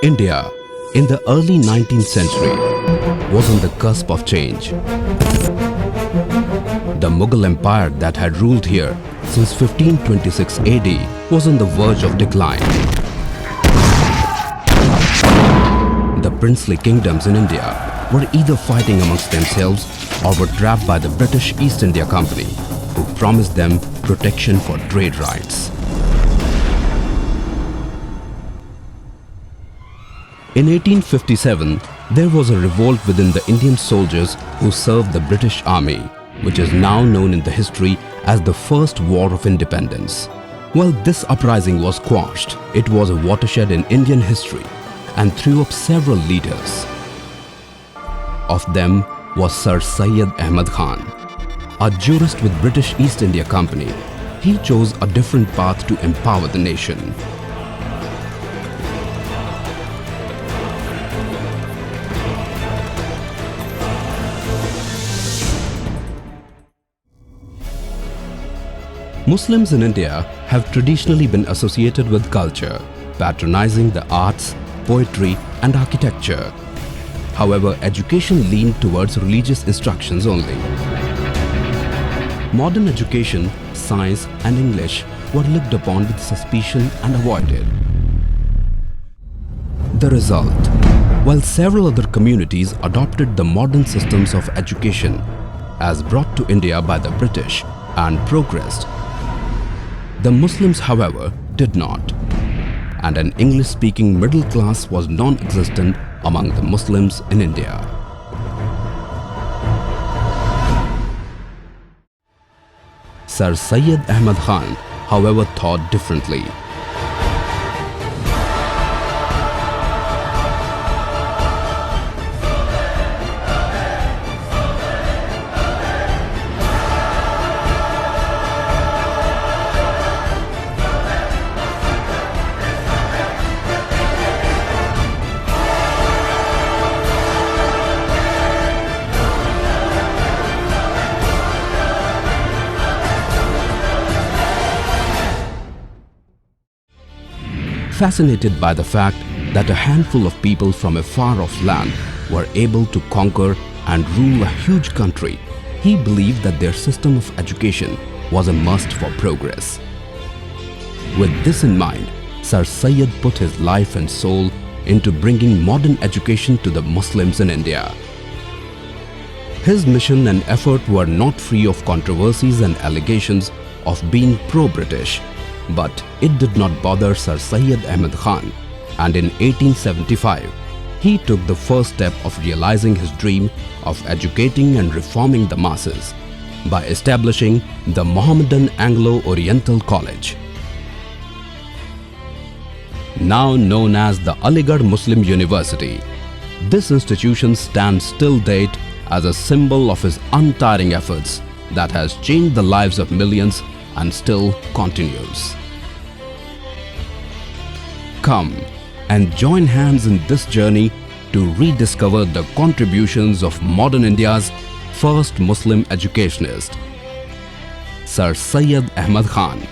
India, in the early 19th century, was on the cusp of change. The Mughal Empire that had ruled here since 1526 AD was on the verge of decline. The princely kingdoms in India were either fighting amongst themselves or were trapped by the British East India Company, who promised them protection for trade rights. In 1857, there was a revolt within the Indian soldiers who served the British Army, which is now known in the history as the First War of Independence. While this uprising was quashed, it was a watershed in Indian history and threw up several leaders. Of them was Sir Syed Ahmed Khan. A jurist with British East India Company, he chose a different path to empower the nation. Muslims in India have traditionally been associated with culture, patronizing the arts, poetry and architecture. However, education leaned towards religious instructions only. Modern education, science and English were looked upon with suspicion and avoided. The result, while several other communities adopted the modern systems of education as brought to India by the British and progressed, the Muslims, however, did not, and an English-speaking middle class was non-existent among the Muslims in India. Sir Syed Ahmed Khan, however, thought differently. Fascinated by the fact that a handful of people from a far-off land were able to conquer and rule a huge country, he believed that their system of education was a must for progress. With this in mind, Sir Syed put his life and soul into bringing modern education to the Muslims in India. His mission and effort were not free of controversies and allegations of being pro-British, but it did not bother Sir Syed Ahmed Khan, and in 1875, he took the first step of realizing his dream of educating and reforming the masses by establishing the Mohammedan Anglo-Oriental College. Now known as the Aligarh Muslim University, this institution stands till date as a symbol of his untiring efforts that has changed the lives of millions and still continues. Come and join hands in this journey to rediscover the contributions of modern India's first Muslim educationist, Sir Syed Ahmed Khan.